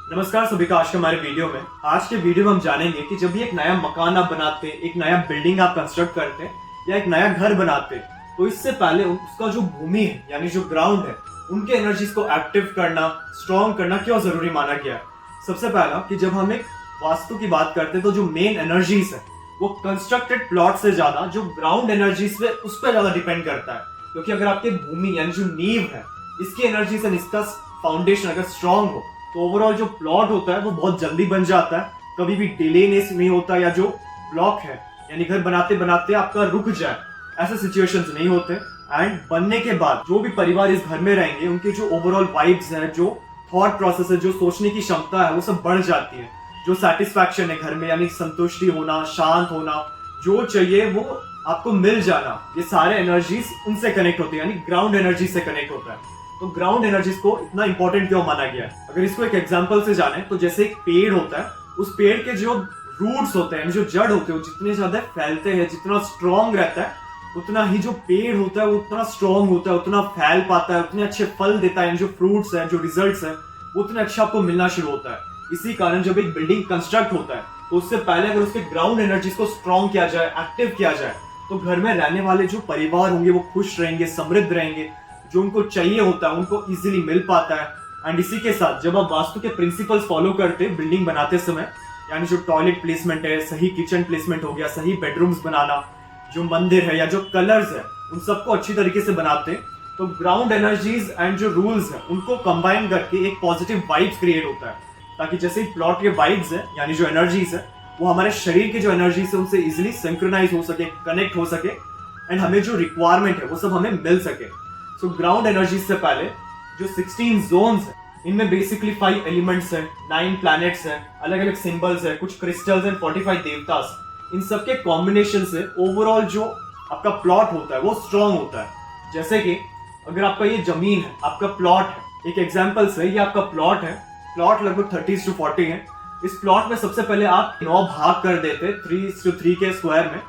नमस्कार सभी का आज के हमारे वीडियो में। आज के वीडियो में हम जानेंगे कि जब भी एक नया मकान आप बनाते हैं, एक नया बिल्डिंग आप कंस्ट्रक्ट करते हैं या एक नया घर बनाते हैं, तो इससे पहले उसका जो भूमि है यानी जो ग्राउंड है, उनके एनर्जीज को एक्टिव करना, स्ट्रॉन्ग करना क्यों जरूरी माना गया है। सबसे पहला कि जब हम एक वास्तु की बात करते हैं तो जो मेन एनर्जीज है वो कंस्ट्रक्टेड प्लॉट से ज्यादा जो ग्राउंड एनर्जीज पे उस पर ज्यादा डिपेंड करता है। क्योंकि अगर आपकी भूमि यानी जो नींव है इसकी एनर्जी से इसका फाउंडेशन अगर स्ट्रॉन्ग हो तो ओवरऑल जो प्लॉट होता है वो बहुत जल्दी बन जाता है, कभी भी डिले नहीं होता, या जो ब्लॉक है यानी घर बनाते बनाते आपका रुक जाए, ऐसे सिचुएशंस नहीं होते। एंड बनने के बाद जो भी परिवार इस घर में रहेंगे उनके जो ओवरऑल वाइब्स है, जो थॉट प्रोसेस है, जो सोचने की क्षमता है वो सब बढ़ जाती है। जो सेटिस्फैक्शन है घर में यानी संतुष्टि होना, शांत होना, जो चाहिए वो आपको मिल जाना, ये सारे एनर्जीज उनसे कनेक्ट होते हैं यानी ग्राउंड एनर्जी से कनेक्ट होता है। तो ग्राउंड एनर्जीज को इतना इंपॉर्टेंट क्यों माना गया है, अगर इसको एक एग्जांपल से जाने तो जैसे एक पेड़ होता है, उस पेड़ के जो रूट्स होते हैं, जो जड़ होते हैं, वो जितने ज्यादा फैलते हैं, जितना स्ट्रॉन्ग रहता है, उतना ही जो पेड़ होता है वो उतना स्ट्रॉन्ग होता है, उतना फैल पाता है, उतने अच्छे फल देता है, जो फ्रूट्स है, जो रिजल्ट्स है वो उतने अच्छा आपको मिलना शुरू होता है। इसी कारण जब एक बिल्डिंग कंस्ट्रक्ट होता है तो उससे पहले अगर उसके ग्राउंड एनर्जीज को स्ट्रॉन्ग किया जाए, एक्टिव किया जाए, तो घर में रहने वाले जो परिवार होंगे वो खुश रहेंगे, समृद्ध रहेंगे, जो उनको चाहिए होता है उनको इजीली मिल पाता है। एंड इसी के साथ जब आप वास्तु के प्रिंसिपल्स फॉलो करते हैं बिल्डिंग बनाते समय, यानी जो टॉयलेट प्लेसमेंट है, सही किचन प्लेसमेंट हो गया, सही बेडरूम्स बनाना, जो मंदिर है या जो कलर्स है उन सबको अच्छी तरीके से बनाते हैं, तो ग्राउंड एनर्जीज एंड जो रूल्स है उनको कंबाइन करके एक पॉजिटिव वाइब्स क्रिएट होता है, ताकि जैसे प्लॉट के वाइब्स है यानी जो एनर्जीज है वो हमारे शरीर की जो एनर्जीज है उनसे इजिली सिंक्रोनाइज हो सके, कनेक्ट हो सके, एंड हमें जो रिक्वायरमेंट है वो सब हमें मिल सके। सो ग्राउंड एनर्जी से पहले जो 16 जोन्स है, इनमें बेसिकली 5 एलिमेंट्स हैं, 9 प्लैनेट्स हैं, अलग अलग सिंबल्स हैं, कुछ क्रिस्टल्स एंड 45 देवतास, इन सबके कॉम्बिनेशन से ओवरऑल जो आपका प्लॉट होता है वो स्ट्रॉन्ग होता है। जैसे कि अगर आपका ये जमीन है, आपका प्लॉट है, एक एग्जाम्पल से ये आपका प्लॉट है, प्लॉट लगभग 30-40 है। इस प्लॉट में सबसे पहले आप 9 भाग कर देते 3:3 के स्क्वायर में,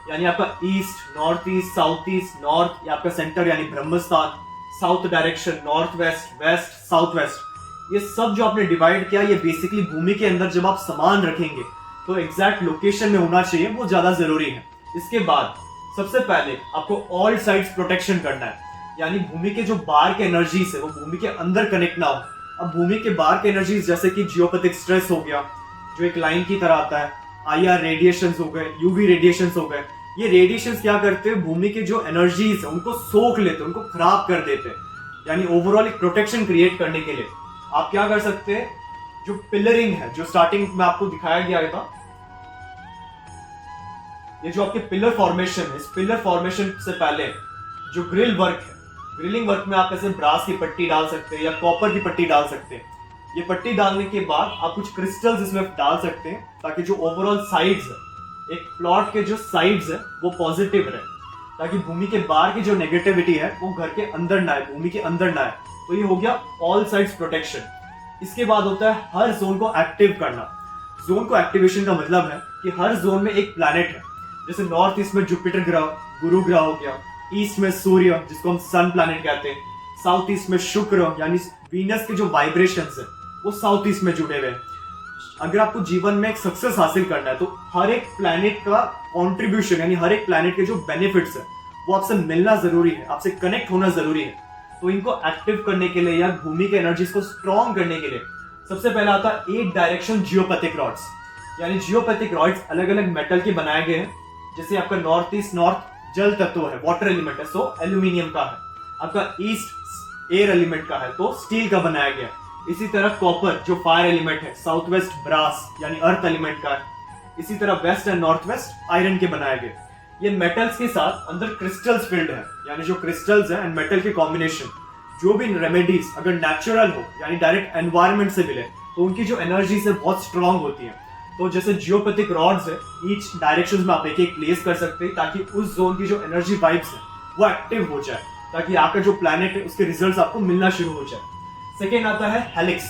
यानी आपका east, north east, south east, north, आपका सेंटर यानी ब्रह्मस्थान, south direction, north west, west, south west, ये सब जो आपने डिवाइड किया, ये बेसिकली भूमि के अंदर जब आप सामान रखेंगे तो एग्जैक्ट लोकेशन में होना चाहिए, वो ज्यादा जरूरी है। इसके बाद सबसे पहले आपको ऑल साइड्स प्रोटेक्शन करना है, यानी भूमि के जो बाहर के एनर्जीज है वो भूमि के अंदर कनेक्ट ना हो। अब भूमि के बाहर के एनर्जीज जैसे कि जियोपैथिक स्ट्रेस हो गया, जो एक लाइन की तरह आता है, IR रेडिएशंस हो गए, UV रेडिएशंस हो गए, ये रेडिएशंस क्या करते हैं, भूमि के जो एनर्जीज है उनको सोख लेते हैं, उनको खराब कर देते हैं। यानी ओवरऑल एक प्रोटेक्शन क्रिएट करने के लिए आप क्या कर सकते हैं, जो पिलरिंग है, जो स्टार्टिंग में आपको दिखाया गया था, ये जो आपके पिलर फॉर्मेशन है, इस पिलर फॉर्मेशन से पहले जो ग्रिल वर्क है, ग्रिलिंग वर्क में आप ऐसे ब्रास की पट्टी डाल सकते हैं या कॉपर की पट्टी डाल सकते हैं। ये पट्टी डालने के बाद आप कुछ क्रिस्टल्स इसमें डाल सकते हैं, ताकि जो ओवरऑल साइड्स है, एक प्लॉट के जो साइड्स है वो पॉजिटिव रहे, ताकि भूमि के बाहर की जो नेगेटिविटी है वो घर के अंदर ना आए, भूमि के अंदर ना आए। तो ये हो गया ऑल साइड्स प्रोटेक्शन। इसके बाद होता है हर जोन को एक्टिव करना। जोन को एक्टिवेशन का मतलब है कि हर जोन में एक प्लैनेट है, जैसे नॉर्थ ईस्ट में जुपिटर ग्रह, गुरु ग्रह हो गया, ईस्ट में सूर्य जिसको हम सन प्लैनेट कहते हैं, साउथ ईस्ट में शुक्र यानी वीनस के जो वाइब्रेशंस है वो साउथ ईस्ट में जुड़े हुए हैं। अगर आपको जीवन में एक सक्सेस हासिल करना है तो हर एक प्लैनेट का कंट्रीब्यूशन यानी हर एक प्लैनेट के जो बेनिफिट्स है वो आपसे मिलना जरूरी है, आपसे कनेक्ट होना जरूरी है। तो इनको एक्टिव करने के लिए या भूमि के एनर्जीज को स्ट्रॉन्ग करने के लिए सबसे पहला आता है 8 डायरेक्शन जियोपैथिक रॉड्स। यानी जियोपैथिक रॉड्स अलग अलग मेटल के बनाए गए हैं, जैसे आपका नॉर्थ ईस्ट, नॉर्थ जल तत्व है, वाटर एलिमेंट है, सो एल्यूमिनियम का है। आपका ईस्ट एयर एलिमेंट का है तो स्टील का बनाया गया। इसी तरह कॉपर जो फायर एलिमेंट है, साउथ वेस्ट ब्रास यानी अर्थ एलिमेंट का है। इसी तरह west and north west iron के बनाए गए। ये मेटल्स के साथ अंदर क्रिस्टल्स फिल्ड है, यानी जो क्रिस्टल्स है एंड मेटल के कॉम्बिनेशन, जो भी रेमेडीज अगर नेचुरल हो यानी डायरेक्ट एनवायरनमेंट से मिले तो उनकी जो एनर्जी है बहुत स्ट्रॉन्ग होती है। तो जैसे जियोपैथिक रॉड्स है, ईच डायरेक्शन में आप एक एक प्लेस कर सकते हैं, ताकि उस जोन की जो एनर्जी वाइब्स है वो एक्टिव हो जाए, ताकि आपका जो प्लैनेट है उसके रिजल्ट्स आपको मिलना शुरू हो जाए। सेकेंड आता है हेलिक्स।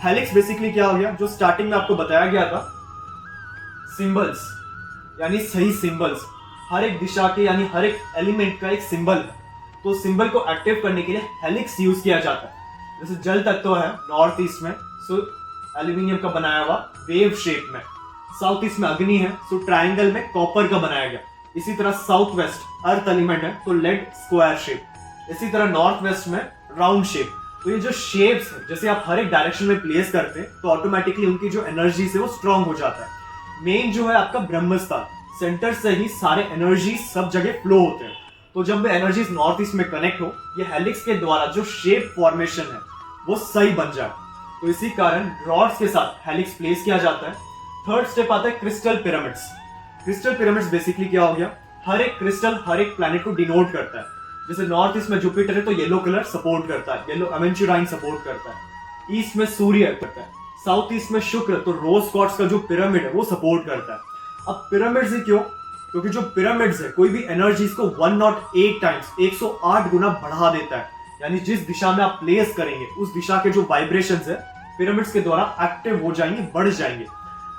हेलिक्स बेसिकली क्या हो गया, जो स्टार्टिंग में आपको बताया गया था, सिंबल्स यानी सही सिंबल्स, हर एक दिशा के यानी हर एक एलिमेंट का एक सिंबल है, तो सिंबल को एक्टिव करने के लिए हेलिक्स यूज किया जाता है। जैसे जल तत्व है नॉर्थ ईस्ट में, सो एल्यूमिनियम का बनाया हुआ वेव शेप में। साउथ ईस्ट में अग्नि है, तो ट्रायंगल में कॉपर का बनाया गया। इसी तरह साउथ वेस्ट अर्थ एलिमेंट है, तो लेड स्क्वायर शेप। इसी तरह नॉर्थ वेस्ट में राउंड शेप। तो ये जो शेप्स है, जैसे आप हर एक डायरेक्शन में प्लेस करते हैं तो ऑटोमेटिकली उनकी जो एनर्जी है वो स्ट्रांग हो जाता है। मेन जो है आपका ब्रह्मस्थान, सेंटर से ही सारे एनर्जी सब जगह फ्लो होते हैं। तो जब वे एनर्जीज नॉर्थ ईस्ट में कनेक्ट हो, ये हेलिक्स के द्वारा जो शेप फॉर्मेशन है वो सही बन जाए। तो इसी कारण रॉड्स के साथ हेलिक्स प्लेस किया जाता है। थर्ड स्टेप आता है crystal pyramids. Crystal pyramids basically क्या हो गया, हर एक क्रिस्टल हर एक प्लैनेट को डिनोट करता है। जैसे नॉर्थ ईस्ट में जुपिटर है तो येलो कलर सपोर्ट करता है, येलो एवेंचुराइन सपोर्ट करता है। ईस्ट में सूर्य करता है, साउथ ईस्ट में शुक्र, तो रोज क्वार्ट्ज का जो पिरामिड है वो सपोर्ट करता है। अब पिरामिड्स ही क्यों, क्योंकि जो पिरामिड्स है कोई भी एनर्जीज को 108 टाइम्स 108 गुना बढ़ा देता है। यानी जिस दिशा में आप प्लेस करेंगे उस दिशा के जो वाइब्रेशंस है पिरामिड्स के द्वारा एक्टिव हो जाएंगे, बढ़ जाएंगे।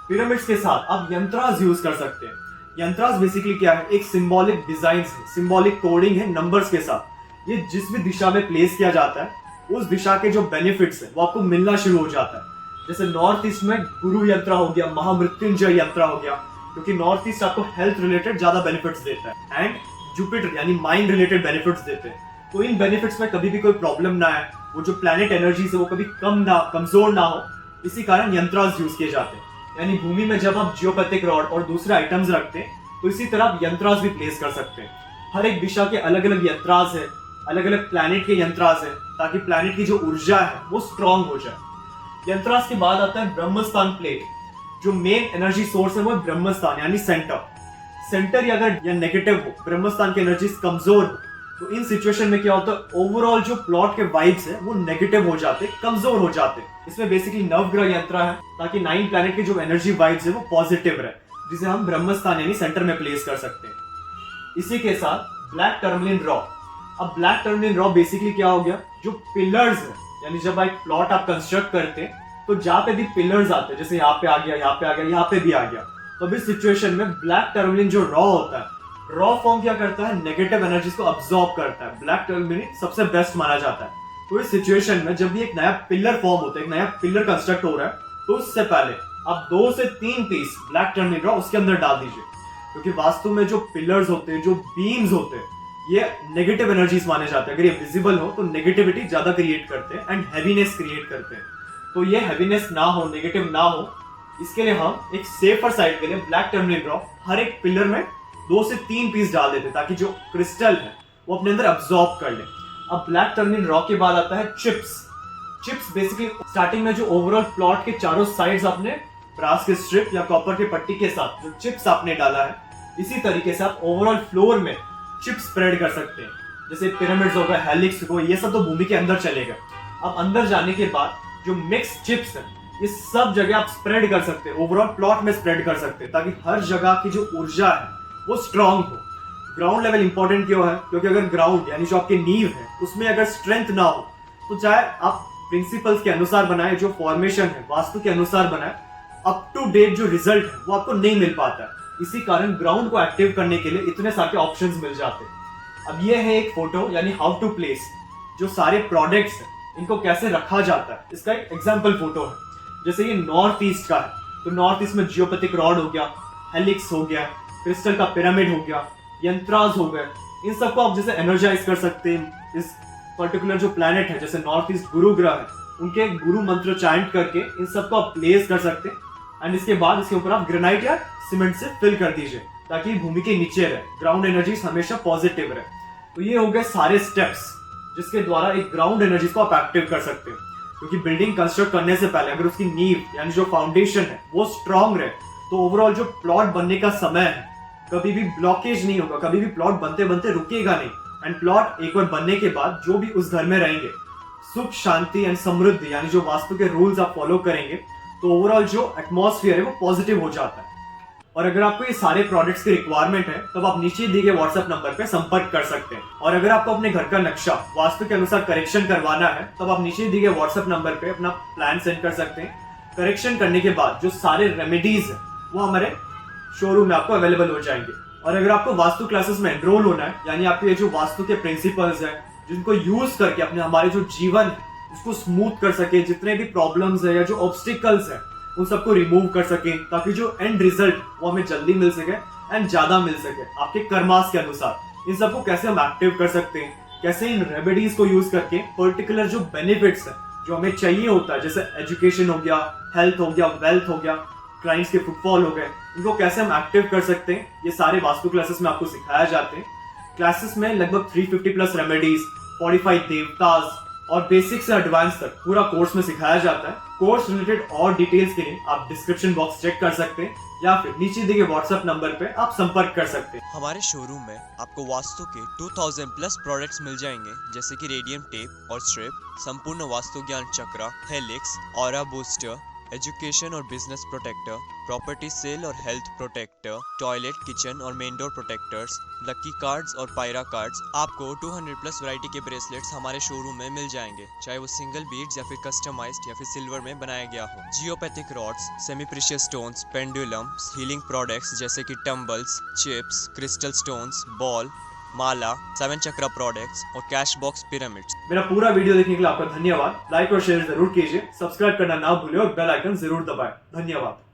पिरामिड्स के साथ आप यंत्रास यूज कर सकते हैं। यंत्रास बेसिकली क्या है, एक सिंबॉलिक डिजाइन है, सिंबॉलिक कोडिंग है नंबर्स के साथ। ये जिस भी दिशा में प्लेस किया जाता है उस दिशा के जो बेनिफिट्स है वो आपको मिलना शुरू हो जाता है। जैसे नॉर्थ ईस्ट में गुरु यंत्र हो गया, महामृत्युंजय यंत्र हो गया, क्योंकि नॉर्थ ईस्ट आपको हेल्थ रिलेटेड ज्यादा बेनिफिट्स देता है। एंड जुपिटर यानी माइंड रिलेटेड बेनिफिट्स देते हैं। तो इन बेनिफिट्स में कभी भी कोई प्रॉब्लम ना आए, वो जो प्लैनेट एनर्जी है वो कभी कमजोर ना हो, इसी कारण यंत्रास यूज किए जाते हैं। यानी भूमि में जब आप जियोपैथिक रॉड और दूसरे आइटम्स रखते हैं तो इसी तरह आप यंत्रास भी प्लेस कर सकते हैं। हर एक दिशा के अलग अलग यंत्रास है, अलग अलग प्लैनेट के यंत्रास है, ताकि प्लैनेट की जो ऊर्जा है वो स्ट्रांग हो जाए। यंत्रास के बाद आता है ब्रह्मस्थान प्लेट। जो मेन एनर्जी सोर्स है वो ब्रह्मस्थान यानी सेंटर। सेंटर अगर या नेगेटिव हो, ब्रह्मस्थान की एनर्जी कमजोर हो, तो इन सिचुएशन में क्या होता है, ओवरऑल जो प्लॉट के वाइब्स है वो नेगेटिव हो जाते, कमजोर हो जाते। इसमें बेसिकली नवग्रह यंत्र है, ताकि 9 प्लैनेट की जो एनर्जी वाइब्स है वो पॉजिटिव रहे, जिसे हम ब्रह्मस्थान यानी सेंटर में प्लेस कर सकते हैं। इसी के साथ ब्लैक टर्मलिन रॉ। अब ब्लैक टर्मलिन रॉ बेसिकली क्या हो गया, जो पिलर्स है, यानी जब एक प्लॉट आप कंस्ट्रक्ट करते हैं तो जहां पे भी पिलर्स आते हैं, जैसे यहाँ पे आ गया, यहाँ पे आ गया, यहाँ पे भी आ गया, तो इस सिचुएशन में ब्लैक टर्मलिन जो रॉ होता है, रॉ फॉर्म क्या करता है, नेगेटिव एनर्जीज को अब्सॉर्ब करता है। ब्लैक टर्मलिन सबसे बेस्ट माना जाता है। तो इस सिचुएशन में जब भी एक नया पिलर फॉर्म होता है, एक नया पिलर कंस्ट्रक्ट हो रहा है, तो उससे पहले आप 2 से 3 पीस ब्लैक टर्मलिन रॉ उसके अंदर डाल दीजिए। क्योंकि वास्तु में जो पिलर्स होते हैं, जो बीम्स होते हैं, ये नेगेटिव एनर्जीज माने जाते हैं। अगर ये विजिबल हो तो नेगेटिविटी ज्यादा क्रिएट करते हैं एंड हैवीनेस क्रिएट करते हैं। तो ये हैवीनेस ना हो, नेगेटिव ना हो, इसके लिए हम एक सेफर साइड के लिए ब्लैक टर्मलिन रॉ हर एक पिलर में 2 से 3 पीस डाल देते, ताकि जो क्रिस्टल है वो अपने अंदर अब्सॉर्ब कर ले। अब ब्लैक टर्मलिन रॉ के बाद आता है चिप्स। चिप्स बेसिकली स्टार्टिंग में जो ओवरऑल प्लॉट के चारों साइड्स आपने ब्रास के स्ट्रिप या कॉपर के पट्टी के साथ जो चिप्स आपने डाला है, इसी तरीके से आप ओवरऑल फ्लोर में चिप्स स्प्रेड कर सकते हैं। जैसे पिरामिड्स हो गए, हेलिक्स हो, ये सब तो भूमि के अंदर चलेगा। अब अंदर जाने के बाद जो मिक्स चिप्स है ये सब जगह आप स्प्रेड कर सकते हैं, ओवरऑल प्लॉट में स्प्रेड कर सकते हैं, ताकि हर जगह की जो ऊर्जा है वो स्ट्रांग हो। ग्राउंड लेवल इंपॉर्टेंट क्यों है, क्योंकि अगर ग्राउंड यानी जो आपकी नींव है उसमें अगर स्ट्रेंथ ना हो, तो चाहे आप प्रिंसिपल्स के अनुसार बनाए, जो फॉर्मेशन है वास्तु के अनुसार बनाए, अप टू डेट जो रिजल्ट है वो आपको नहीं मिल पाता है। इसी कारण ग्राउंड को एक्टिव करने के लिए इतने सारे ऑप्शंस मिल जाते हैं। अब ये है एक फोटो, यानी हाउ टू प्लेस जो सारे प्रोडक्ट्स हैं इनको कैसे रखा जाता है, इसका एक एग्जाम्पल फोटो है। जैसे ये नॉर्थ ईस्ट का है, तो नॉर्थ ईस्ट में जियोपैथिक रॉड हो गया, हेलिक्स हो गया, क्रिस्टल का पिरामिड हो गया, यंत्रास हो गए, इन सबको आप जैसे एनर्जाइज कर सकते हैं। इस पर्टिकुलर जो प्लैनेट है, जैसे नॉर्थ ईस्ट गुरु ग्रह है, उनके गुरु मंत्र चैंट करके इन सबको आप प्लेस कर सकते हैं। एंड इसके बाद इसके ऊपर आप ग्रेनाइट या सीमेंट से फिल कर दीजिए, ताकि भूमि के नीचे रहे, ग्राउंड एनर्जी हमेशा पॉजिटिव रहे। तो ये हो गए सारे स्टेप्स जिसके द्वारा एक ग्राउंड एनर्जी को आप एक्टिव कर सकते हैं। क्योंकि बिल्डिंग कंस्ट्रक्ट करने से पहले अगर उसकी नींव यानी जो फाउंडेशन है वो स्ट्रांग रहे, तो ओवरऑल जो प्लॉट बनने का समय है कभी भी ब्लॉकेज नहीं होगा, कभी भी प्लॉट बनते बनते रुकेगा नहीं। एंड प्लॉट एक बार बनने के बाद जो भी उस घर में रहेंगे, सुख शांति एंड समृद्धि यानी जो वास्तु के रूल्स आप फॉलो करेंगे, तो ओवरऑल जो एटमॉस्फेयर है वो पॉजिटिव हो जाता है। और अगर आपको ये सारे प्रोडक्ट्स की रिक्वायरमेंट है तो आप नीचे दिए गए व्हाट्सएप नंबर पे संपर्क कर सकते हैं। और अगर आपको अपने घर का नक्शा वास्तु के अनुसार करेक्शन करवाना है तो आप नीचे दिए गए व्हाट्सएप नंबर पे अपना प्लान सेंड कर सकते हैं। करेक्शन करने के बाद जो सारे रेमेडीज है वो हमारे शोरूम में आपको अवेलेबल हो जाएंगे। और अगर आपको वास्तु क्लासेस में एनरोल होना है, यानी आपके जो वास्तु के प्रिंसिपल्स हैं जिनको यूज करके अपने हमारे जो जीवन है उसको स्मूथ कर सके, जितने भी प्रॉब्लम्स है या जो ऑब्स्टिकल्स है उन सबको रिमूव कर सके, ताकि जो एंड रिजल्ट वो हमें जल्दी मिल सके एंड ज्यादा मिल सके आपके कर्मास के अनुसार। इन सबको कैसे हम एक्टिव कर सकते हैं, कैसे इन रेमेडीज को यूज करके पर्टिकुलर जो बेनिफिट्स है जो हमें चाहिए होता है, जैसे एजुकेशन हो गया, हेल्थ हो गया, वेल्थ हो गया, क्लाइंट्स के फुटफॉल हो गए, इनको कैसे हम एक्टिव कर सकते हैं, ये सारे वास्तु क्लासेस में आपको सिखाया जाते हैं। क्लासेस में लगभग 350 प्लस रेमेडीज, 45 देवतास और बेसिक से एडवांस तक पूरा कोर्स में सिखाया जाता है। कोर्स रिलेटेड और डिटेल्स के लिए आप डिस्क्रिप्शन बॉक्स चेक कर सकते हैं या फिर नीचे दिए व्हाट्सएप नंबर पे आप संपर्क कर सकते हैं। हमारे शोरूम में आपको वास्तु के 2000 प्लस प्रोडक्ट्स मिल जाएंगे, जैसे कि रेडियम टेप और स्ट्रिप, संपूर्ण वास्तु ज्ञान चक्र, हेलिक्स, ऑरा बूस्टर, एजुकेशन और बिजनेस प्रोटेक्टर, प्रॉपर्टी सेल और हेल्थ प्रोटेक्टर, टॉयलेट, किचन और main door protectors, lucky cards और पायरा कार्ड्स। आपको 200 प्लस वैरायटी के ब्रेसलेट्स हमारे शोरूम में मिल जाएंगे, चाहे वो सिंगल बीड्स या फिर कस्टमाइज्ड या फिर सिल्वर में बनाया गया हो। Geopathic rods, semi precious stones, pendulums, healing products जैसे कि tumbles, chips, crystal stones, ball, mala, 7 chakra products और कैश बॉक्स पिरामिड्स। मेरा पूरा वीडियो देखने के लिए आपका धन्यवाद। लाइक और शेयर जरूर कीजिए, सब्सक्राइब करना ना भूलिए और बेल आइकन जरूर दबाएं। धन्यवाद।